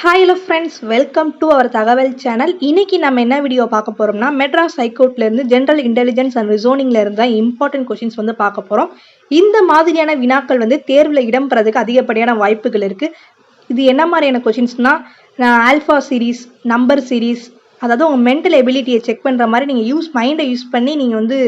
Hi hello friends, welcome to our தகவல் channel. இன்னைக்கு நம்ம என்ன வீடியோ பார்க்க போறோம்னா, மெட்ராஸ் ஹைகோர்ட்லேருந்து ஜென்ரல் இன்டெலிஜென்ஸ் அண்ட் ரிசோனிங்ல இருந்து தான் இம்பார்ட்டன்ட் கொஷின்ஸ் வந்து பார்க்க போறோம். இந்த மாதிரியான வினாக்கள் வந்து தேர்வில் இடம்பெறதுக்கு அதிகப்படியான வாய்ப்புகள் இருக்கு. இது என்ன மாதிரியான கொஷின்ஸ்னா, ஆல்ஃபா சீரீஸ், நம்பர் சீரீஸ், அதாவது உங்கள் மென்டல் எபிலிட்டியை செக் பண்ணுற மாதிரி நீங்கள் மைண்டை யூஸ் பண்ணி நீங்கள் வந்து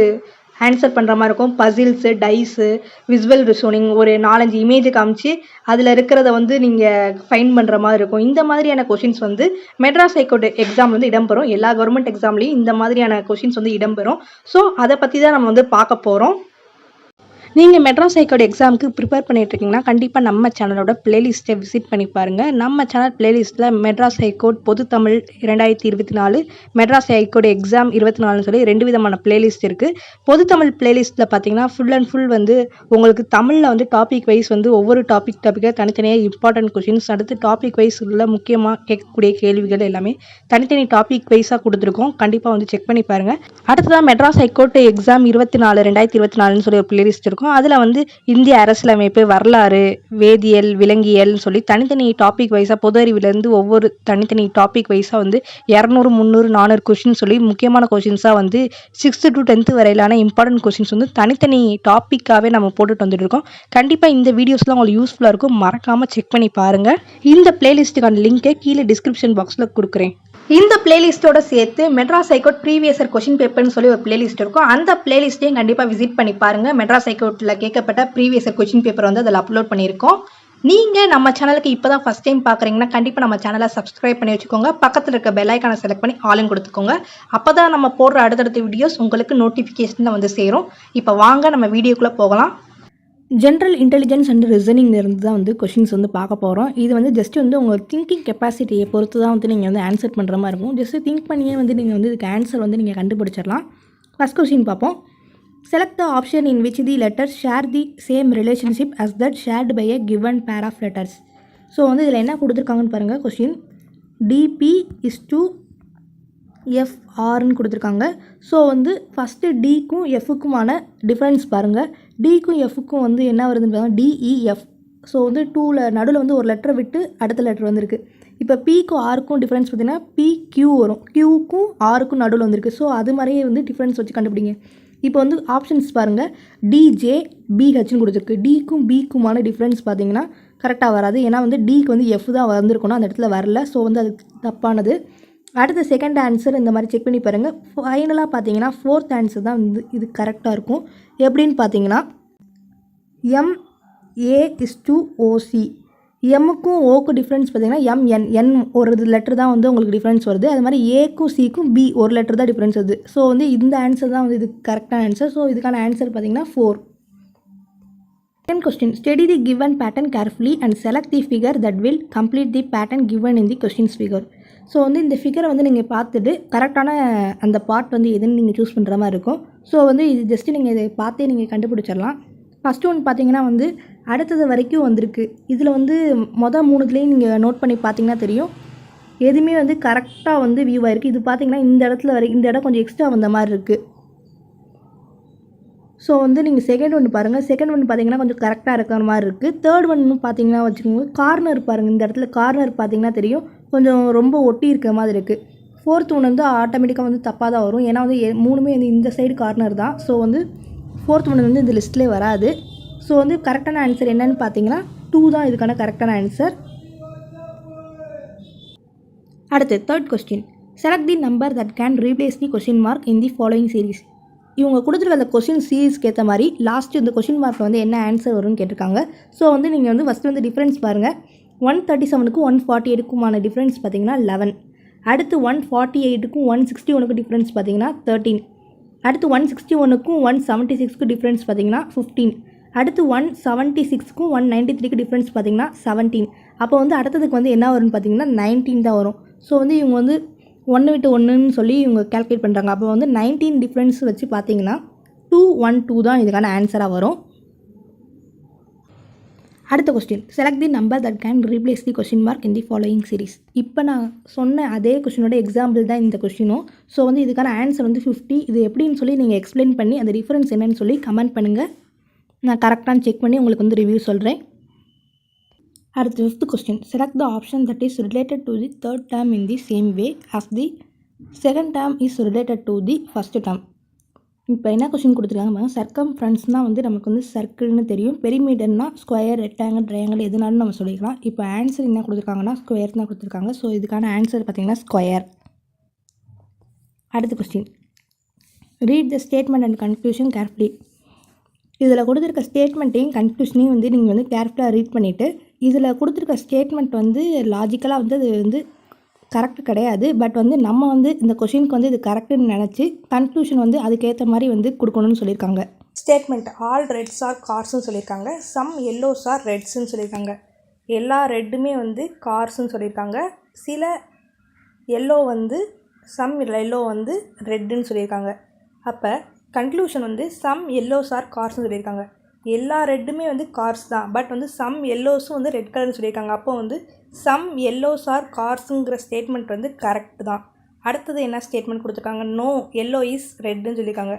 ஆன்சர் பண்ணுற மாதிரி இருக்கும். பசில்ஸு, டைஸு, விசுவல் ரிசோனிங், ஒரு 4-5 இமேஜ் காமிச்சு அதில் இருக்கிறத வந்து நீங்கள் ஃபைண்ட் பண்ணுற மாதிரி இருக்கும். இந்த மாதிரியான கொஷின்ஸ் வந்து மெட்ராஸ் ஹைகோர்ட் எக்ஸாம் வந்து இடம்பெறும். எல்லா கவர்மெண்ட் எக்ஸாம்லேயும் இந்த மாதிரியான கொஷின்ஸ் வந்து இடம்பெறும். ஸோ அதை பற்றி தான் நம்ம வந்து பார்க்க போகிறோம். நீங்கள் மெட்ராஸ் ஹைகோர்ட் எக்ஸாமுக்கு ப்ரிப்பேர் பண்ணிட்டு இருக்கீங்கன்னா கண்டிப்பாக நம்ம சேனலோட பிளேலிஸ்ட்டை விசிட் பண்ணி பாருங்கள். நம்ம சேனல் பிளேலிஸ்ட்டில் மெட்ராஸ் ஹைகோர்ட் பொது தமிழ் 2024, மெட்ராஸ் ஹைகோர்ட் எக்ஸாம் 24 சொல்லி 2 விதமான பிளேலிஸ்ட் இருக்குது. பொது தமிழ் பிளேலிஸ்ட்டில் பார்த்தீங்கன்னா ஃபுல் அண்ட் ஃபுல் வந்து உங்களுக்கு தமிழில் வந்து டாபிக் வைஸ் வந்து ஒவ்வொரு டாப்பிக்காக தனித்தனியாக இம்பார்ட்டன்ட் கொஷின்ஸ், அடுத்து டாபிக் வைஸ் உள்ள முக்கியமாக கேட்கக்கூடிய கேள்விகள் எல்லாமே தனித்தனி டாபிக் வைஸாக கொடுத்துருக்கோம். கண்டிப்பாக வந்து செக் பண்ணி பாருங்கள். அடுத்ததான் மெட்ராஸ் ஹைகோர்ட் எக்ஸாம் 2024 சொல்லி ஒரு பிளேலிஸ்ட் இருக்கும். அதில் வந்து இந்திய அரசியலமைப்பு, வரலாறு, வேதியியல், விலங்கியல் சொல்லி தனித்தனி டாபிக் வைஸாக பொது அறிவிலேருந்து ஒவ்வொரு தனித்தனி டாபிக் வைஸாக வந்து 200, 300, 400 கொஷின் சொல்லி முக்கியமான கொஷின்ஸாக வந்து 6th to 10th வரையிலான இம்பார்ட்டன்ட் கொஷின்ஸ் வந்து தனித்தனி டாப்பிக்காகவே நம்ம போட்டுட்டு வந்துட்டு இருக்கோம். கண்டிப்பாக இந்த வீடியோஸ்லாம் உங்களுக்கு யூஸ்ஃபுல்லாக இருக்கும். மறக்காமல் செக் பண்ணி பாருங்கள். இந்த பிளேலிஸ்ட்டுக்கான லிங்கை கீழே டிஸ்கிரிப்ஷன் பாக்ஸில் கொடுக்குறேன். இந்த பிளேலிஸ்ட்டோட சேர்த்து Madras high court previous year question பேப்பர்னு சொல்லி ஒரு பிளேலிஸ்ட் இருக்கும். அந்த பிளேலிஸ்ட்டையும் கண்டிப்பாக விசிட் பண்ணி பாருங்கள். மெட்ராஸ் ஹைகோர்ட்டில் கேட்கப்பட்ட ப்ரீவியஸ் இயர் கொஷின் பேப்பர் வந்து அதில் அப்லோட் பண்ணியிருக்கோம். நீங்கள் நம்ம சேனலுக்கு இப்போ தான் ஃபஸ்ட் டைம் பார்க்குறீங்கன்னா கண்டிப்பாக நம்ம சேனலை சப்ஸ்கிரைப் பண்ணி வச்சுக்கோங்க. பக்கத்தில் இருக்க பெல் ஐக்கானை செலக்ட் பண்ணி ஆளுன்னு கொடுத்துக்கோங்க. அப்போ தான் நம்ம போடுற அடுத்தடுத்த வீடியோஸ் உங்களுக்கு நோட்டிஃபிகேஷனில் வந்து சேரும். இப்போ வாங்க நம்ம வீடியோக்குள்ளே போகலாம். ஜென்ரல் இன்டெலிஜென்ஸ் அண்ட் ரிசனிங்லேருந்து தான் வந்து கொஷின்ஸ் வந்து பார்க்க போகிறோம். இது வந்து ஜஸ்ட் வந்து உங்கள் திங்கிங் கெப்பாசிட்டியை பொறுத்து தான் வந்து நீங்கள் வந்து ஆன்சர் பண்ணுற மாதிரி இருக்கும். ஜஸ்ட் திங்க் பண்ணியே வந்து நீங்கள் வந்து இதுக்கு ஆன்சர் வந்து நீங்கள் கண்டுபிடிச்சிடலாம். ஃபஸ்ட் கொஷின் பார்ப்போம். Select the option in which the letters share the same relationship as that shared by a given pair of letters. So வந்து இதில் என்ன கொடுத்துருக்காங்கன்னு பாருங்கள். கொஷின் டிபி இஸ் டு எஃப்ஆர்னு கொடுத்துருக்காங்க. ஸோ வந்து ஃபஸ்ட்டு டிக்கும் எஃப்க்குமான டிஃப்ரென்ஸ் பாருங்கள். டிக்கும் எஃப்க்கும் வந்து என்ன வருதுன்னு பாருங்கள், டிஇஎஃப். ஸோ வந்து 2ல் நடுவில் வந்து ஒரு லெட்டரை விட்டு அடுத்த லெட்டர் வந்திருக்கு. இப்போ பிக்கும் ஆருக்கும் டிஃப்ரென்ஸ் பார்த்தீங்கன்னா பிக்யூ வரும். கியூக்கும் ஆருக்கும் நடுவில் வந்திருக்கு. ஸோ அது மாதிரியே வந்து டிஃப்ரென்ஸ் வச்சு கண்டுபிடிங்க. இப்போ வந்து ஆப்ஷன்ஸ் பாருங்கள். டிஜே பிஹெச்னு கொடுத்துருக்கு. டிக்கும் பிக்குமான டிஃப்ரென்ஸ் பார்த்தீங்கன்னா கரெக்டாக வராது. ஏன்னா வந்து டிக்கு வந்து எஃப் தான் வந்திருக்கணும், அந்த இடத்துல வரல. ஸோ வந்து அது தப்பானது. அடுத்த செகண்ட் ஆன்சர் இந்த மாதிரி செக் பண்ணி பாருங்கள். ஃபைனலாக பார்த்தீங்கன்னா 4th ஆன்சர் தான் வந்து இது கரெக்டாக இருக்கும். எப்படின்னு பார்த்தீங்கன்னா எம்ஏ இஸ் டு ஓசி. எம்முக்கும் ஓக்கும் டிஃப்ரென்ஸ் பார்த்தீங்கன்னா என் ஒரு லெட்டர் தான் வந்து உங்களுக்கு டிஃப்ரென்ஸ் வருது. அது மாதிரி ஏக்கும் சிக்கும் பி ஒரு லெட்டர் தான் டிஃப்ரென்ஸ் வருது. ஸோ வந்து இந்த ஆன்சர் தான் வந்து இது கரெக்டான ஆன்சர். ஸோ இதுக்கான ஆன்சர் பார்த்தீங்கன்னா 4. Second question. Study the given pattern carefully and select the figure that will complete the pattern given in the questions figure. So வந்து இந்த ஃபிகரை வந்து நீங்கள் பார்த்துட்டு கரெக்டான அந்த பார்ட் வந்து எதுன்னு நீங்கள் சூஸ் பண்ணுற மாதிரி இருக்கும். ஸோ வந்து இது ஜஸ்ட்டு நீங்கள் இதை பார்த்தே நீங்கள் கண்டுபிடிச்சிடலாம். ஃபஸ்ட்டு ஒன்று பார்த்தீங்கன்னா வந்து அடுத்தது வரைக்கும் வந்திருக்கு. இதில் வந்து மொதல் 3த்துலேயும் நீங்கள் நோட் பண்ணி பார்த்தீங்கன்னா தெரியும், எதுவுமே வந்து கரெக்டாக வந்து வியூ ஆகிருக்கு. இது பார்த்தீங்கன்னா இந்த இடத்துல இந்த இடம் கொஞ்சம் எக்ஸ்ட்ரா வந்த மாதிரி இருக்குது. ஸோ வந்து நீங்கள் செகண்ட் ஒன்று பாருங்கள். செகண்ட் ஒன்று பார்த்தீங்கன்னா கொஞ்சம் கரெக்டாக இருக்கிற மாதிரி இருக்குது. தேர்ட் ஒன்று பார்த்தீங்கன்னா வச்சுக்கோங்க, கார்னர் பாருங்கள். இந்த இடத்துல கார்னர் பார்த்தீங்கன்னா தெரியும் கொஞ்சம் ரொம்ப ஒட்டி இருக்கிற மாதிரி இருக்குது. 4th ஒன்று வந்து ஆட்டோமேட்டிக்காக வந்து தப்பாக தான் வரும். ஏன்னா வந்து 3மே வந்து இந்த சைடு கார்னர் தான். ஸோ வந்து 4th ஒன்று வந்து இந்த லிஸ்ட்லேயே வராது. ஸோ வந்து கரெக்டான ஆன்சர் என்னன்னு பார்த்தீங்கன்னா 2 தான் இதுக்கான கரெக்டான ஆன்சர். அடுத்து third question. Select the number that can replace the question mark in the following series. இவங்க கொடுத்துருக்க அந்த கொஸ்டின் சீரீஸ்க்கு ஏற்ற மாதிரி லாஸ்ட்டு இந்த கொஸ்டின் மார்க்கில் வந்து என்ன ஆன்சர் வரும்னு கேட்டிருக்காங்க. ஸோ வந்து நீங்கள் வந்து ஃபஸ்ட்டு வந்து டிஃப்ரென்ஸ் பாருங்கள். 137க்கும் 148க்குமான டிஃப்ரென்ஸ் பார்த்தீங்கன்னா 11. அடுத்து 148க்கும் 161க்கு டிஃப்ரென்ஸ் பார்த்தீங்கன்னா 13. அடுத்து 161க்கும் 176க்கு டிஃப்ரென்ஸ் பார்த்தீங்கன்னா 15. அடுத்து 176க்கும் 193க்கு டிஃப்ரென்ஸ் பார்த்தீங்கன்னா 17. அப்போ வந்து அடுத்ததுக்கு வந்து என்ன வரும்னு பார்த்தீங்கன்னா 19 தான் வரும். ஸோ வந்து இவங்க வந்து 1 விட்டு 1ன்னு சொல்லி இவங்க கால்குலேட் பண்ணுறாங்க. அப்போ வந்து 19 டிஃப்ரென்ஸ் வச்சு பார்த்தீங்கன்னா 212 தான் இதுக்கான ஆன்சராக வரும். அடுத்த question. Select the number that can replace the question mark in the following series. இப்போ நான் சொன்ன அதே கொஸ்டினோட எக்ஸாம்பிள் தான் இந்த கொஸ்டினும். ஸோ வந்து இதுக்கான ஆன்சர் வந்து 50. இது எப்படின்னு சொல்லி நீங்கள் எக்ஸ்பிளைன் பண்ணி அந்த டிஃப்ரென்ஸ் என்னன்னு சொல்லி கமெண்ட் பண்ணுங்கள். நான் கரெக்டானு செக் பண்ணி உங்களுக்கு வந்து ரிவ்யூ சொல்கிறேன். அடுத்து 5th question. Select the option that is related to the third term in the same way as the second term is related to the first term. இப்போ என்ன கொஸ்டின் கொடுத்துருக்காங்க, சர்க்கம்ஃபரன்ஸ்னால் வந்து நமக்கு வந்து சர்க்கிள்னு தெரியும், பெரிமீட்டர்னா ஸ்கொயர், ரெக்டாங்கிள், ட்ரையாங்கிள் எதுனாலும் நம்ம சொல்லிக்கலாம். இப்போ ஆன்சர் என்ன கொடுத்துருக்காங்கன்னா ஸ்கொயர் தான் கொடுத்துருக்காங்க. ஸோ இதுக்கான ஆன்சர் பார்த்திங்கன்னா ஸ்கொயர். அடுத்த question, read the statement and conclusion carefully. இதில் கொடுத்துருக்க ஸ்டேட்மெண்ட்டையும் கன்க்ளூஷனையும் வந்து நீங்கள் வந்து கேர்ஃபுல்லாக ரீட் பண்ணிவிட்டு, இதில் கொடுத்துருக்க ஸ்டேட்மெண்ட் வந்து லாஜிக்கலாக வந்து அது வந்து கரெக்ட் கிடையாது, பட் வந்து நம்ம வந்து இந்த கொஷினுக்கு வந்து இது கரெக்டுன்னு நினச்சி கன்க்ளூஷன் வந்து அதுக்கேற்ற மாதிரி வந்து கொடுக்கணும்னு சொல்லியிருக்காங்க. ஸ்டேட்மெண்ட் ஆல் ரெட்ஸ் ஆர் கார்ஸ்ன்னு சொல்லியிருக்காங்க, சம் எல்லோஸ் ஆர் ரெட்ஸ்ன்னு சொல்லியிருக்காங்க. எல்லா ரெட்டுமே வந்து கார்ஸ்ன்னு சொல்லியிருக்காங்க, சில எல்லோ வந்து சம் எல்லோ வந்து ரெட்டுன்னு சொல்லியிருக்காங்க. அப்போ கன்க்ளூஷன் வந்து சம் எல்லோஸ் ஆர் கார்ஸ்ன்னு சொல்லியிருக்காங்க. எல்லா ரெட்டுமே வந்து கார்ஸ் தான், பட் வந்து சம் எல்லோஸும் வந்து ரெட் கலர்னு சொல்லியிருக்காங்க. அப்போ வந்து சம் எல்லோஸ் ஆர் கார்ஸுங்கிற ஸ்டேட்மெண்ட் வந்து கரெக்ட் தான். அடுத்தது என்ன ஸ்டேட்மெண்ட் கொடுத்துருக்காங்க, நோ எல்லோ இஸ் ரெட்டுன்னு சொல்லியிருக்காங்க.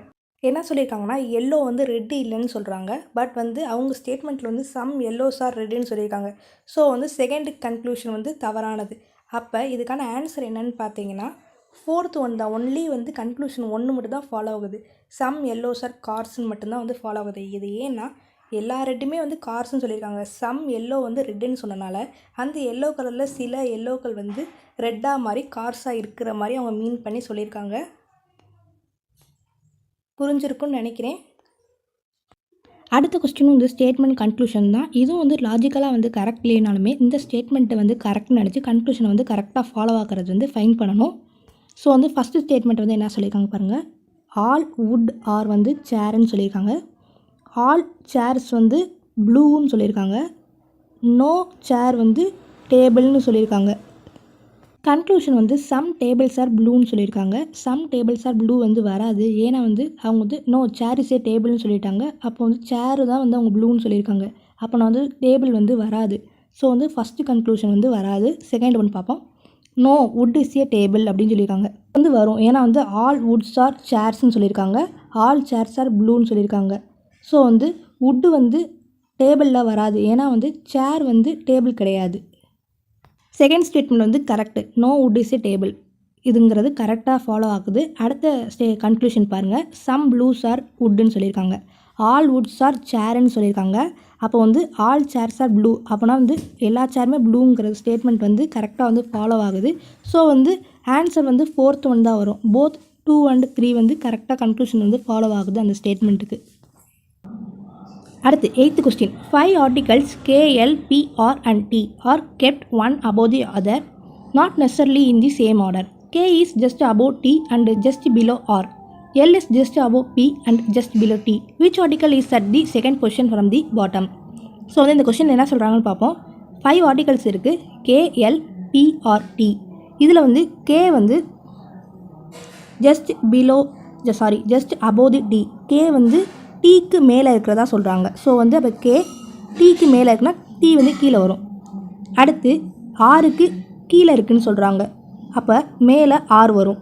என்ன சொல்லியிருக்காங்கன்னா எல்லோ வந்து ரெட்டு இல்லைன்னு சொல்கிறாங்க, பட் வந்து அவங்க ஸ்டேட்மெண்ட்டில் வந்து சம் எல்லோஸ் ஆர் ரெட்டுன்னு சொல்லியிருக்காங்க. ஸோ வந்து செகண்ட் கன்க்ளூஷன் வந்து தவறானது. அப்போ இதுக்கான ஆன்சர் என்னன்னு பார்த்தீங்கன்னா 4th ஒன் தான். ஒன்லி வந்து கன்க்ளூஷன் 1 மட்டும் தான் ஃபாலோ ஆகுது, சம் எல்லோஸ் ஆர் கார்ஸ்ன்னு மட்டும்தான் வந்து ஃபாலோ ஆகுது. இது ஏன்னா எல்லா ரெட்டுமே வந்து கார்ஸ்ன்னு சொல்லியிருக்காங்க, சம் எல்லோ வந்து ரெட்டுன்னு சொன்னனால அந்த எல்லோ கலரில் சில எல்லோக்கள் வந்து ரெட்டாக மாதிரி கார்ஸாக இருக்கிற மாதிரி அவங்க மீன் பண்ணி சொல்லியிருக்காங்க. புரிஞ்சிருக்குன்னு நினைக்கிறேன். அடுத்த கொஸ்டினும் வந்து ஸ்டேட்மெண்ட் கன்க்ளூஷன் தான். இதுவும் வந்து லாஜிக்கலாக வந்து கரெக்ட் இல்லைனாலுமே இந்த ஸ்டேட்மெண்ட்டை வந்து கரெக்ட்னு நினச்சி கன்க்ளூஷனை வந்து கரெக்டாக ஃபாலோ ஆகிறது வந்து ஃபைன் பண்ணணும். ஸோ வந்து ஃபஸ்ட்டு ஸ்டேட்மெண்ட் வந்து என்ன சொல்லியிருக்காங்க பாருங்கள், ஆல் வுட் ஆர் வந்து சேர்ன்னு சொல்லியிருக்காங்க, ஆல் சேர்ஸ் வந்து ப்ளூன்னு சொல்லியிருக்காங்க, நோ சேர் வந்து டேபிள்னு சொல்லியிருக்காங்க. கன்க்ளூஷன் வந்து சம் டேபிள்ஸ் ஆர் ப்ளூன்னு சொல்லியிருக்காங்க. சம் டேபிள்ஸ் ஆர் ப்ளூ வந்து வராது, ஏன்னா வந்து அவங்க வந்து நோ சேர் இஸ் ஏ டேபிள்னு சொல்லிட்டாங்க. அப்போ வந்து சேரு தான் வந்து அவங்க ப்ளூன்னு சொல்லியிருக்காங்க. அப்போ நான் வந்து டேபிள் வந்து வராது. ஸோ வந்து ஃபஸ்ட்டு கன்க்ளூஷன் வந்து வராது. செகண்ட் ஒன் பார்ப்போம், no wood is a table அப்படின்னு சொல்லியிருக்காங்க. வந்து வரும், ஏன்னா வந்து ஆல் வுட்ஸ் ஆர் சேர்ஸ்ன்னு சொல்லியிருக்காங்க, ஆல் சேர்ஸ் ஆர் ப்ளூன்னு சொல்லியிருக்காங்க. ஸோ வந்து வுட்டு வந்து டேபிளில் வராது, ஏன்னா வந்து சேர் வந்து டேபிள் கிடையாது. செகண்ட் ஸ்டேட்மெண்ட் வந்து correct, no wood is a table, இதுங்கிறது கரெக்டாக ஃபாலோ ஆகுது. அடுத்த கன்க்ளூஷன் பாருங்கள், சம் ப்ளூஸ் ஆர் வுட்டுன்னு சொல்லியிருக்காங்க, ஆல் வுட்ஸ் ஆர் சேர்ன்னு சொல்லியிருக்காங்க. அப்போ வந்து ஆல் சேர்ஸ் ஆர் ப்ளூ, அப்போனா வந்து எல்லா சேருமே ப்ளூங்கிற ஸ்டேட்மெண்ட் வந்து கரெக்டாக வந்து ஃபாலோ ஆகுது. ஸோ வந்து ஆன்சர் வந்து 4th ஒன் தான் வரும். போத் 2 and 3 வந்து கரெக்டாக கன்க்ளூஷன் வந்து ஃபாலோ ஆகுது அந்த ஸ்டேட்மெண்ட்டுக்கு. அடுத்து 8th question, 5 articles K, L, P, R and T are kept one above the other, not necessarily in the same order. K is just above T and just below R. L is just above P and just below T. Which article is at the second position from the bottom? So வந்து இந்த question என்ன சொல்கிறாங்கன்னு பார்ப்போம். 5 articles இருக்குது, K, L, P, R, T. இதில் வந்து K வந்து just above the T. K வந்து Tக்கு மேலே இருக்கிறதா சொல்கிறாங்க. ஸோ வந்து அப்போ K Tக்கு மேலே இருக்குன்னா T வந்து கீழே வரும். அடுத்து Rக்கு கீழே இருக்குதுன்னு சொல்கிறாங்க, அப்போ மேலே R வரும்.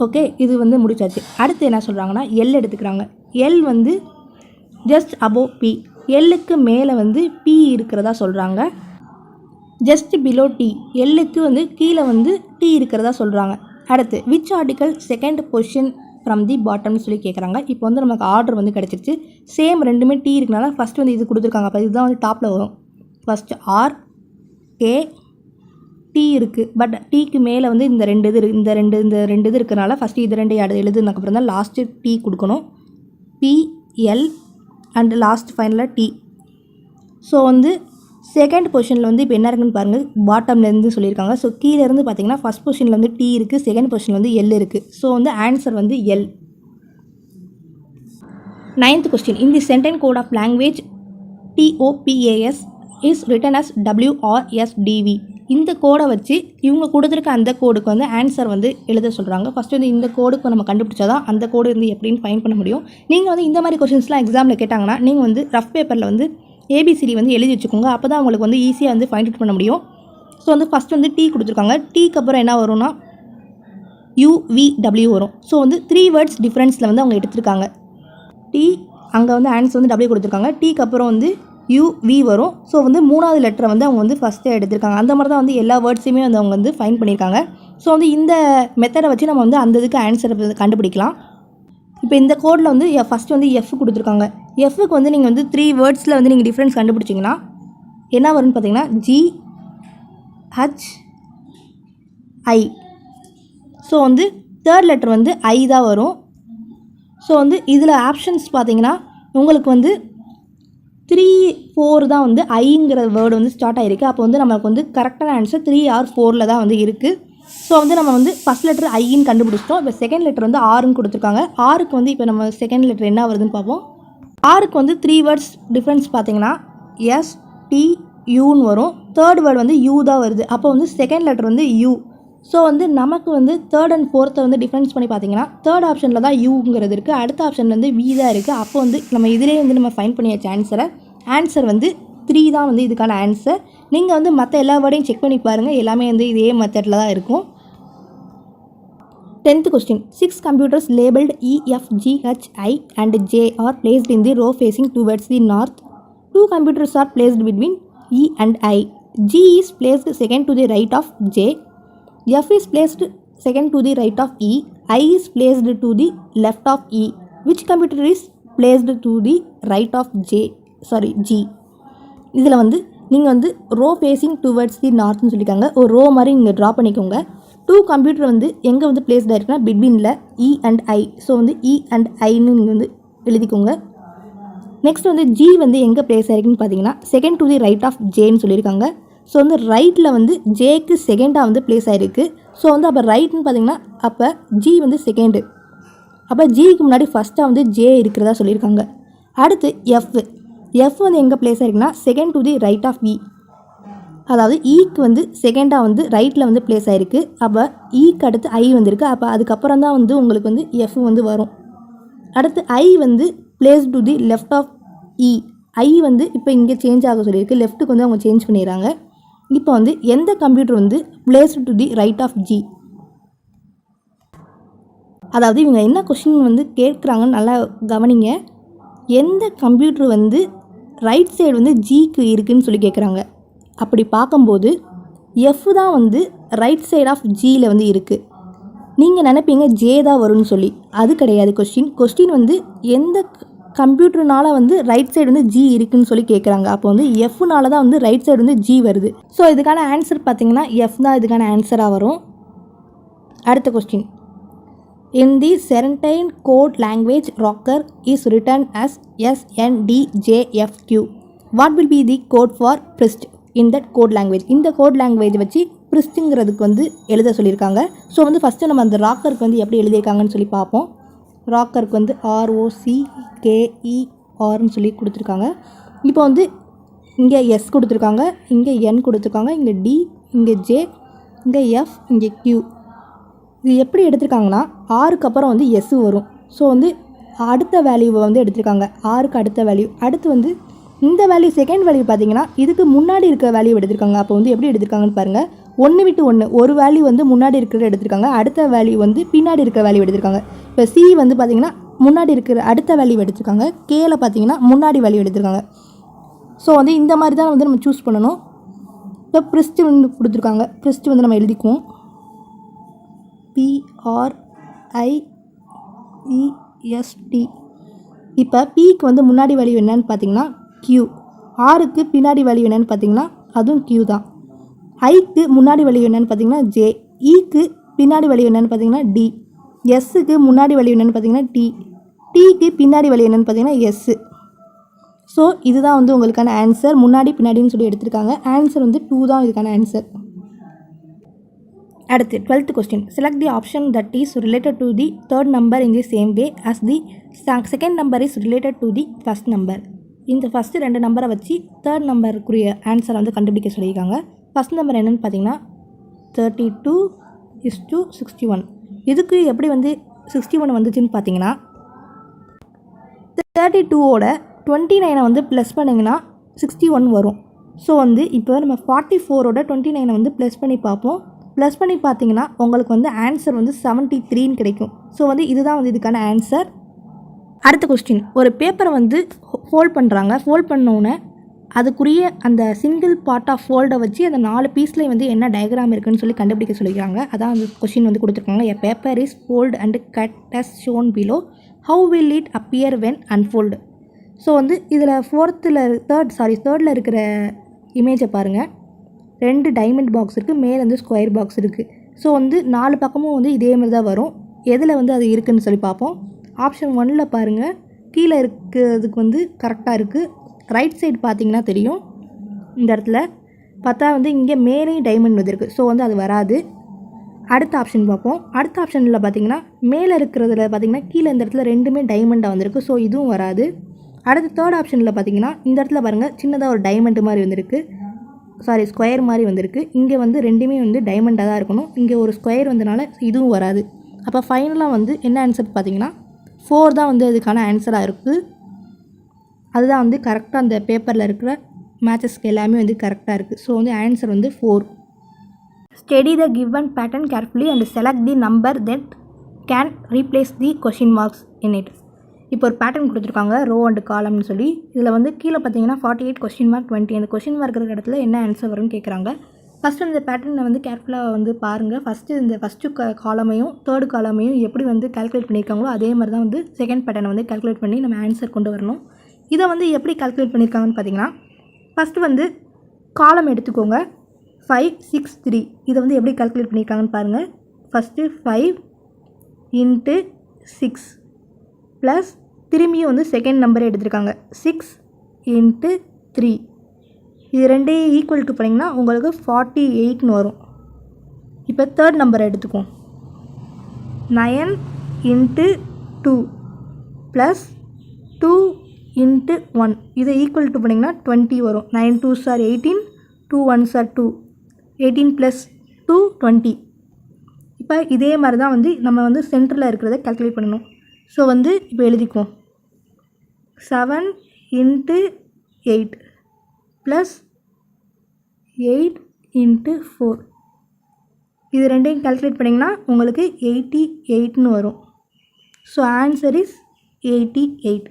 ஓகே, இது வந்து முடிச்சாச்சு. அடுத்து என்ன சொல்கிறாங்கன்னா L எடுத்துக்கிறாங்க. L வந்து ஜஸ்ட் அபோவ் P, Lக்கு மேலே வந்து P இருக்கிறதா சொல்கிறாங்க. ஜஸ்ட் பிலோ T, Lக்கு வந்து கீழே வந்து T இருக்கிறதா சொல்கிறாங்க. அடுத்து which article second position from the பாட்டம்னு சொல்லி கேட்குறாங்க. இப்போ வந்து நமக்கு ஆர்டர் வந்து கிடச்சிருச்சு, சேம் ரெண்டுமே T இருக்கனால ஃபஸ்ட்டு வந்து இது கொடுத்துருக்காங்க, அப்போ இதுதான் வந்து டாப்பில் வரும். ஃபஸ்ட்டு ஆர், கே, T இருக்குது, பட் Tக்கு மேலே வந்து இந்த ரெண்டு இது இருக்கிறனால ஃபஸ்ட்டு இது ரெண்டு எழுதுனதுக்கப்புறம் தான் லாஸ்ட்டு T கொடுக்கணும். P, L அண்ட் லாஸ்ட் ஃபைனலாக T. ஸோ வந்து செகண்ட் பொசிஷனில் வந்து இப்போ என்ன இருக்குன்னு பாருங்கள், பாட்டம்லேருந்து சொல்லியிருக்காங்க. ஸோ கீழேருந்து பார்த்தீங்கன்னா ஃபஸ்ட் பொசிஷனில் வந்து T இருக்குது, செகண்ட் பொசிஷனில் வந்து L இருக்குது. ஸோ வந்து ஆன்சர் வந்து L. 9th question, in the sentence code of language TOPAS is written as WRSDV. இந்த கோடை வச்சு இவங்க கொடுத்துருக்க அந்த கோடுக்கு வந்து ஆன்சர் வந்து எழுத சொல்கிறாங்க. ஃபஸ்ட்டு வந்து இந்த கோடுக்கு நம்ம கண்டுபிடிச்சா தான் அந்த கோடு வந்து எப்படின்னு ஃபைன் பண்ண முடியும். நீங்கள் வந்து இந்த மாதிரி கொஸ்டின்ஸ்லாம் எக்ஸாமில் கேட்டாங்கன்னா நீங்கள் வந்து ரஃப் பேப்பரில் வந்து ABCD வந்து எழுதி வச்சுக்கோங்க, அப்போ தான் உங்களுக்கு வந்து ஈஸியாக வந்து ஃபைண்ட் அவுட் பண்ண முடியும். ஸோ வந்து ஃபஸ்ட்டு வந்து T கொடுத்துருக்காங்க, Tக்கு அப்புறம் என்ன வரும்னா UVW வரும். ஸோ வந்து 3 வேர்ட்ஸ் டிஃப்ரென்ஸில் வந்து அவங்க எடுத்திருக்காங்க. T அங்கே வந்து ஆன்சர் வந்து W கொடுத்துருக்காங்க, Tக்கு அப்புறம் வந்து வி வரும். ஸோ வந்து 3வது லெட்டரை வந்து அவங்க வந்து ஃபஸ்ட்டு எடுத்திருக்காங்க. அந்த மாதிரி தான் வந்து எல்லா வேர்ட்ஸையுமே வந்து அவங்க வந்து ஃபைண்ட் பண்ணியிருக்காங்க. ஸோ வந்து இந்த மெத்தடை வச்சு நம்ம வந்து அந்த இதுக்கு ஆன்சரை கண்டுபிடிக்கலாம். இப்போ இந்த கோடில் வந்து ஃபஸ்ட்டு வந்து எஃப் கொடுத்துருக்காங்க. எஃப்க்கு வந்து நீங்கள் வந்து 3 வேர்ட்ஸில் வந்து நீங்கள் டிஃப்ரென்ஸ் கண்டுபிடிச்சிங்கன்னா என்ன வரும்னு பார்த்தீங்கன்னா GHI. ஸோ வந்து 3rd லெட்டர் வந்து ஐ தான் வரும். ஸோ வந்து இதில் ஆப்ஷன்ஸ் பார்த்தீங்கன்னா உங்களுக்கு வந்து 3, 4 தான் வந்து ஐங்கிற வேர்டு வந்து ஸ்டார்ட் ஆகிருக்கு. அப்போ வந்து நமக்கு வந்து கரெக்டான ஆன்சர் 3 or 4ல் தான் வந்து இருக்குது. ஸோ வந்து நம்ம வந்து ஃபஸ்ட் லெட்டர் ஐன்னு கண்டுபிடிச்சிட்டோம். இப்போ செகண்ட் லெட்டர் வந்து ஆறுன்னு கொடுத்துருக்காங்க. ஆருக்கு வந்து இப்போ நம்ம செகண்ட் லெட்டர் என்ன வருதுன்னு பார்ப்போம். ஆருக்கு வந்து 3 வேர்ட்ஸ் டிஃப்ரென்ஸ் பார்த்தீங்கன்னா STUன்னு வரும். 3rd வேர்டு வந்து யூ தான் வருது. அப்போ வந்து செகண்ட் லெட்டர் வந்து யூ. ஸோ வந்து நமக்கு வந்து 3rd and 4th வந்து டிஃப்ரென்ஸ் பண்ணி பார்த்தீங்கன்னா 3rd ஆப்ஷனில் தான் யூங்கிறது இருக்குது. அடுத்த ஆப்ஷனில் வந்து வி தான் இருக்குது. அப்போ வந்து நம்ம இதிலே வந்து நம்ம ஃபைண்ட் பண்ணியாச்சு ஆன்சர் வந்து 3 தான் வந்து இதுக்கான ஆன்சர். நீங்கள் வந்து மற்ற எல்லா வேர்டையும் செக் பண்ணி பாருங்கள். எல்லாமே வந்து இதே மெத்தடில் தான் இருக்கும். 10th question. 6 computers labeled E, F, G, H, I and J are placed in the row facing towards the north. 2 computers are placed between E and I. G is placed second to the right of J. F is placed second to the right of E. I is placed to the left of E. Which computer is placed to the right of G? இதில் வந்து நீங்கள் வந்து row facing towards the நார்த்னு சொல்லியிருக்காங்க. ஒரு row மாதிரி நீங்கள் draw பண்ணிக்கோங்க. 2 computer வந்து எங்கே வந்து பிளேஸ்டாக இருக்குன்னா பிட்வீனில் E and I. ஸோ வந்து E and Iன்னு நீங்கள் வந்து எழுதிக்கோங்க. நெக்ஸ்ட் வந்து G வந்து எங்கே பிளேஸ் ஆகிருக்குன்னு பார்த்தீங்கன்னா second to the right of Jன்னு சொல்லியிருக்காங்க. ஸோ வந்து ரைட்டில் வந்து ஜேக்கு செகண்டாக வந்து பிளேஸ் ஆகிருக்கு. ஸோ வந்து அப்போ ரைட்னு பார்த்தீங்கன்னா அப்போ G வந்து செகண்டு. அப்போ ஜிக்கு முன்னாடி ஃபஸ்ட்டாக வந்து ஜே இருக்கிறதா சொல்லியிருக்காங்க. அடுத்து எஃப் வந்து எங்கே பிளேஸ் ஆகிருக்குன்னா second to the right of E. அதாவது ஈக்கு வந்து செகண்டாக வந்து ரைட்டில் வந்து பிளேஸ் ஆகிருக்கு. அப்போ ஈக்கு அடுத்து ஐ வந்துருக்கு. அப்போ அதுக்கப்புறம் தான் வந்து உங்களுக்கு வந்து எஃப் வந்து வரும். அடுத்து ஐ வந்து place to the left of E. I வந்து இப்போ இங்கே சேஞ்ச் ஆக சொல்லியிருக்கு. லெஃப்ட்டுக்கு வந்து அவங்க சேஞ்ச் பண்ணிடுறாங்க. இப்போ வந்து எந்த கம்ப்யூட்டர் வந்து place to the right of G. அதாவது இவங்க என்ன கொஷின் வந்து கேட்குறாங்கன்னு நல்லா கவனிங்க. எந்த கம்ப்யூட்டர் வந்து ரைட் சைடு வந்து ஜிக்கு இருக்குதுன்னு சொல்லி கேட்குறாங்க. அப்படி பார்க்கும்போது எஃப் தான் வந்து ரைட் சைடு ஆஃப் ஜியில் வந்து இருக்குது. நீங்கள் நினைப்பீங்க ஜே தான் வரும்னு சொல்லி. அது கிடையாது. கொஸ்டின் வந்து எந்த கம்ப்யூட்டர்னால வந்து ரைட் சைடு வந்து ஜி இருக்குதுன்னு சொல்லி கேட்குறாங்க. அப்போ வந்து எஃப்னால தான் வந்து ரைட் சைடு வந்து ஜி வருது. ஸோ இதுக்கான ஆன்சர் பார்த்தீங்கன்னா எஃப் தான் இதுக்கான ஆன்சராக வரும். அடுத்த question. In the Serentine code language, rocker is written as SNDJFQ. What will be the code for Prist in that code language? இந்த கோட் லாங்குவேஜ் வச்சு ப்ரிஸ்ட்டுங்கிறதுக்கு வந்து எழுத சொல்லியிருக்காங்க. ஸோ வந்து ஃபஸ்ட்டு நம்ம அந்த ராக்கருக்கு வந்து எப்படி எழுதியிருக்காங்கன்னு சொல்லி பார்ப்போம். ராக்கருக்கு வந்து ROCKERன்னு சொல்லி கொடுத்துருக்காங்க. இப்போ வந்து இங்கே எஸ் கொடுத்துருக்காங்க, இங்கே என் கொடுத்துருக்காங்க, இங்கே டி, இங்கே ஜே, இங்கே எஃப், இங்கே கியூ. இது எப்படி எடுத்திருக்காங்கன்னா ஆருக்கு அப்புறம் வந்து எஸ் வரும். ஸோ வந்து அடுத்த வேல்யூவை வந்து எடுத்திருக்காங்க. ஆருக்கு அடுத்த வேல்யூ. அடுத்து வந்து இந்த வேல்யூ செகண்ட் வேல்யூ பார்த்தீங்கன்னா இதுக்கு முன்னாடி இருக்க வேல்யூ எடுத்திருக்காங்க. அப்போ வந்து எப்படி எடுத்திருக்காங்கன்னு பாருங்கள். 1 விட்டு 1 ஒரு வேல்யூ வந்து முன்னாடி இருக்கிறத எடுத்திருக்காங்க. அடுத்த வேல்யூ வந்து பின்னாடி இருக்க வேல்யூ எடுத்திருக்காங்க. இப்போ சி வந்து பார்த்தீங்கன்னா முன்னாடி இருக்கிற அடுத்த வேல்யூ எடுத்திருக்காங்க. கேல பார்த்தீங்கன்னா முன்னாடி வேல்யூ எடுத்திருக்காங்க. ஸோ வந்து இந்த மாதிரி தான் வந்து நம்ம சூஸ் பண்ணணும். இப்போ ப்ரிஸ்ட் வந்து கொடுத்துருக்காங்க. ப்ரிஸ்ட் வந்து நம்ம எழுதிக்குவோம். PRIEST. இப்போ பிக்கு வந்து முன்னாடி வேல்யூ என்னன்னு பார்த்தீங்கன்னா Q. ஆருக்கு பின்னாடி வேல்யூ என்னன்னு பார்த்தீங்கன்னா அதுவும் Q தான். ஐக்கு முன்னாடி வேல்யூ என்னன்னு பார்த்தீங்கன்னா J. ஈக்கு பின்னாடி வேல்யூ என்னன்னு பார்த்தீங்கன்னா D. எஸ்ஸுக்கு முன்னாடி வேல்யூ என்னன்னு பார்த்தீங்கன்னா T. டீக்கு பின்னாடி வேல்யூ என்னன்னு பார்த்தீங்கன்னா S. ஸோ இதுதான் வந்து உங்களுக்கான ஆன்சர். முன்னாடி பின்னாடின்னு சொல்லி எடுத்திருக்காங்க. ஆன்சர் வந்து 2 தான் இதுக்கான ஆன்சர். அடுத்து 12th question. Select the option that is related to the third number in the same way as the second number is related to the first number. இந்த ஃபஸ்ட்டு 2 நம்பரை வச்சு தேர்ட் நம்பருக்குரிய ஆன்சரை வந்து கண்டுபிடிக்க சொல்லியிருக்காங்க. ஃபஸ்ட் நம்பர் என்னென்னு பார்த்தீங்கன்னா 32:61. இதுக்கு எப்படி வந்து 61 வந்துச்சுன்னு பார்த்தீங்கன்னா 32ஓட 29 வந்து ப்ளஸ் பண்ணிங்கன்னா 61 வரும். ஸோ வந்து இப்போ நம்ம 44ஓட 29 வந்து ப்ளஸ் பண்ணி பார்ப்போம். ப்ளஸ் பண்ணி பார்த்தீங்கன்னா உங்களுக்கு வந்து ஆன்சர் வந்து 73ன்னு கிடைக்கும். ஸோ வந்து இதுதான் வந்து இதுக்கான ஆன்சர். அடுத்த கொஸ்டின். ஒரு பேப்பரை வந்து ஃபோல்ட் பண்ணுறாங்க. ஃபோல்ட் பண்ணோன்னே அதுக்குரிய அந்த சிங்கிள் பார்ட் ஆஃப் ஃபோல்டை வச்சு அந்த 4 பீஸ்லேயும் வந்து என்ன டயக்ராம் இருக்குன்னு சொல்லி கண்டுபிடிக்க சொல்லிக்கிறாங்க. அதான் அந்த கொஷின் வந்து கொடுத்துருக்காங்க. எ paper is fold and cut as shown below. How will it appear when unfold? So வந்து இதில் தேர்டில் இருக்கிற இமேஜை பாருங்கள். 2 டைமண்ட் பாக்ஸ் இருக்குது, மேலே வந்து ஸ்கொயர் பாக்ஸ் இருக்குது. ஸோ வந்து 4 பக்கமும் வந்து இதே மாதிரி தான் வரும். எதில் வந்து அது இருக்குதுன்னு சொல்லி பார்ப்போம். ஆப்ஷன் 1ல் பாருங்கள், கீழே இருக்கிறதுக்கு வந்து கரெக்டாக இருக்குது. ரைட் சைடு பார்த்தீங்கன்னா தெரியும், இந்த இடத்துல பார்த்தா வந்து இங்கே மேலே டைமண்ட் வந்துருக்கு. ஸோ வந்து அது வராது. அடுத்த ஆப்ஷன் பார்ப்போம். அடுத்த ஆப்ஷனில் பார்த்தீங்கன்னா மேலே இருக்கிறதுல பார்த்தீங்கன்னா கீழே இந்த இடத்துல 2மே டைமண்டாக வந்திருக்கு. ஸோ இதுவும் வராது. அடுத்து தேர்ட் ஆப்ஷனில் பார்த்தீங்கன்னா இந்த இடத்துல பாருங்கள், சின்னதாக ஒரு டைமண்ட் மாதிரி வந்திருக்கு, ஸ்கொயர் மாதிரி வந்திருக்கு. இங்கே வந்து 2மே வந்து டைமண்டாக தான் இருக்கணும். இங்கே ஒரு ஸ்கொயர் வந்தனால இதுவும் வராது. அப்போ ஃபைனலாக வந்து என்ன ஆன்சர் பார்த்தீங்கன்னா 4 தான் வந்து அதுக்கான ஆன்சராக இருக்குது. அதுதான் வந்து கரெக்டாக அந்த பேப்பரில் இருக்கிற மேட்சஸ்க்கு எல்லாமே வந்து கரெக்டாக இருக்குது. ஸோ வந்து ஆன்சர் வந்து 4. Study the given pattern carefully and select the number that can replace the question marks in it. இப்போ ஒரு பேட்டர்ன் கொடுத்துருக்காங்க, ரோ அண்ட் காலம்னு சொல்லி. இதில் வந்து கீழே பார்த்தீங்கன்னா 48 கொஸ்டின் மார்க் 20. அந்த கொஸ்டின் மார்க் இருக்கிற இடத்துல என்ன ஆன்சர் வரும்னு கேட்குறாங்க. ஃபஸ்ட்டு இந்த பேட்டர்னை வந்து கேர்ஃபுல்லாக வந்து பாருங்கள். ஃபஸ்ட்டு காலமையும் தேர்டு காலமையும் எப்படி வந்து கால்குலேட் பண்ணியிருக்காங்களோ அதே மாதிரி தான் வந்து செகண்ட் பேட்டர்னை வந்து கால்குலேட் பண்ணி நம்ம ஆன்சர் கொண்டு வரணும். இதை வந்து எப்படி கால்குலேட் பண்ணியிருக்காங்கன்னு பார்த்தீங்கன்னா, ஃபஸ்ட்டு வந்து காலம் எடுத்துக்கோங்க, 5 6 3. இதை வந்து எப்படி கால்குலேட் பண்ணியிருக்காங்கன்னு பாருங்கள். ஃபஸ்ட்டு 5 × 6 ப்ளஸ் திரும்பியும் வந்து செகண்ட் நம்பரே எடுத்திருக்காங்க 6 × 3. இது 2 ஈக்குவல் டு பண்ணிங்கன்னா உங்களுக்கு 48ன்னு வரும். இப்போ தேர்ட் நம்பரை எடுத்துக்குவோம், 9 × 2 ப்ளஸ் 2 × 1. இதை ஈக்குவல் டு பண்ணிங்கன்னா 20 வரும். 9 2s are 18, 2 1s are 2, 18 + 2 20. இப்போ இதே மாதிரி தான் வந்து நம்ம வந்து சென்டரில் இருக்கிறத கால்குலேட் பண்ணணும். ஸோ வந்து இப்போ எழுதிக்குவோம், 7 × 8 ப்ளஸ் 8 × 4. இது 2ஐயும் கால்குலேட் பண்ணிங்கன்னா உங்களுக்கு 88ன்னு வரும். So answer is 88.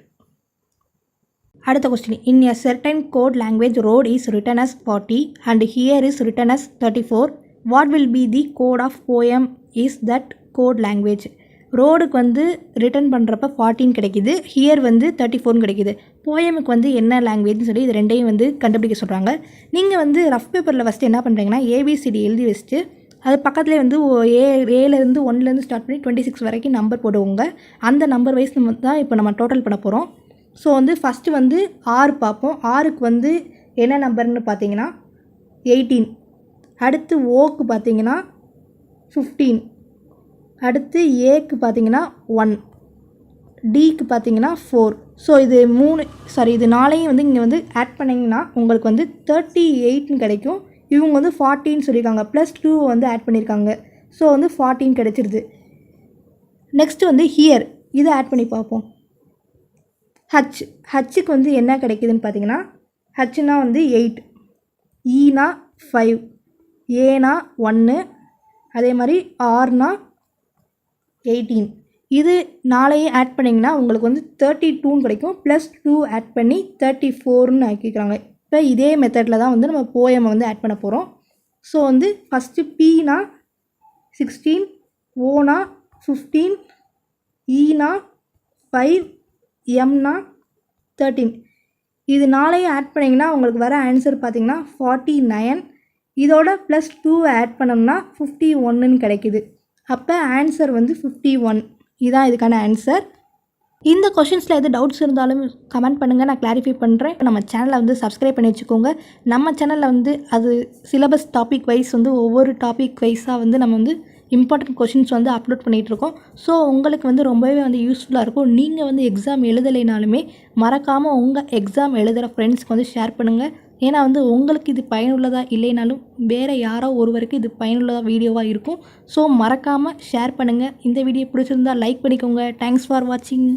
அடுத்த question, in a certain code language road is written as 40 and here is written as 34. what will be the code of poem is that code language? ரோடுக்கு வந்து return பண்ணுறப்ப 14 கிடைக்கிது, here வந்து 34 கிடைக்கிது. போயமுக்கு வந்து என்ன லாங்குவேஜ்னு சொல்லி இது 2ஐயும் வந்து கண்டுபிடிக்க சொல்கிறாங்க. நீங்கள் வந்து ரஃப் பேப்பரில் ஃபஸ்ட்டு என்ன பண்ணுறீங்கன்னா ஏபிசிடி எழுதி வச்சுட்டு அது பக்கத்துலேயே வந்து ஏலேருந்து 1லேருந்து ஸ்டார்ட் பண்ணி 26 வரைக்கும் நம்பர் போடுவோங்க. அந்த நம்பர் வைஸ் நம்ம தான் இப்போ நம்ம டோட்டல் பண்ண போகிறோம். ஸோ வந்து ஃபஸ்ட்டு வந்து 6 பார்ப்போம். 6க்கு வந்து என்ன நம்பர்னு பார்த்தீங்கன்னா 18. அடுத்து ஓக்கு பார்த்தீங்கன்னா 15. அடுத்து ஏக்கு பார்த்தீங்கன்னா 1, டிக்கு பார்த்தீங்கன்னா 4. ஸோ இது 4ஐயும் வந்து இங்கே வந்து ஆட் பண்ணிங்கன்னா உங்களுக்கு வந்து 38ன்னு கிடைக்கும். இவங்க வந்து 40ன்னு சொல்லியிருக்காங்க, ப்ளஸ் 2 வந்து ஆட் பண்ணியிருக்காங்க. ஸோ வந்து 14 கிடைச்சிருது. நெக்ஸ்ட்டு வந்து ஹியர் இதை ஆட் பண்ணி பார்ப்போம். ஹச்சுக்கு வந்து என்ன கிடைக்குதுன்னு பார்த்தீங்கன்னா, ஹச்னா வந்து 8, ஈனா 5, ஏனா 1, அதே மாதிரி ஆர்னா 18. இது 4ஐயும் ஆட் பண்ணிங்கன்னா உங்களுக்கு வந்து 32ன்னு கிடைக்கும். ப்ளஸ் 2 ஆட் பண்ணி 34ன்னு ஆக்கிக்கிறாங்க. இப்போ இதே மெத்தடில் தான் வந்து நம்ம போயமை வந்து ஆட் பண்ண போகிறோம். ஸோ வந்து ஃபஸ்ட்டு பீனா 16, ஓனா 15, ஈனா 5, எம்னா 13. இது 4ஐயும் ஆட் பண்ணிங்கன்னா உங்களுக்கு வர ஆன்சர் பார்த்தீங்கன்னா 49. இதோட ப்ளஸ் 2 ஆட் பண்ணோம்னா 51ன்னு கிடைக்குது. அப்போ ஆன்சர் வந்து 51. இதுதான் இதுக்கான ஆன்சர். இந்த கொஷின்ஸில் எது டவுட்ஸ் இருந்தாலும் கமெண்ட் பண்ணுங்கள், நான் கிளாரிஃபை பண்ணுறேன். நம்ம சேனலை வந்து சப்ஸ்கிரைப் பண்ணி வச்சுக்கோங்க. நம்ம சேனலில் வந்து அது சிலபஸ் டாபிக் வைஸ் வந்து ஒவ்வொரு டாபிக் வைஸாக வந்து நம்ம வந்து இம்பார்ட்டன்ட் கொஷின்ஸ் வந்து அப்லோட் பண்ணிகிட்ருக்கோம். ஸோ உங்களுக்கு வந்து ரொம்பவே வந்து யூஸ்ஃபுல்லாக இருக்கும். நீங்கள் வந்து எக்ஸாம் எழுதலைனாலுமே மறக்காமல் உங்கள் எக்ஸாம் எழுதுகிற ஃப்ரெண்ட்ஸ்க்கு வந்து ஷேர் பண்ணுங்கள். ஏன்னா வந்து உங்களுக்கு இது பயனுள்ளதாக இல்லைனாலும் வேறு யாரோ ஒருவருக்கு இது பயனுள்ளதாக வீடியோவாக இருக்கும். ஸோ மறக்காமல் ஷேர் பண்ணுங்கள். இந்த வீடியோ பிடிச்சிருந்தால் லைக் பண்ணிக்கோங்க. தேங்க்ஸ் ஃபார் வாட்சிங்.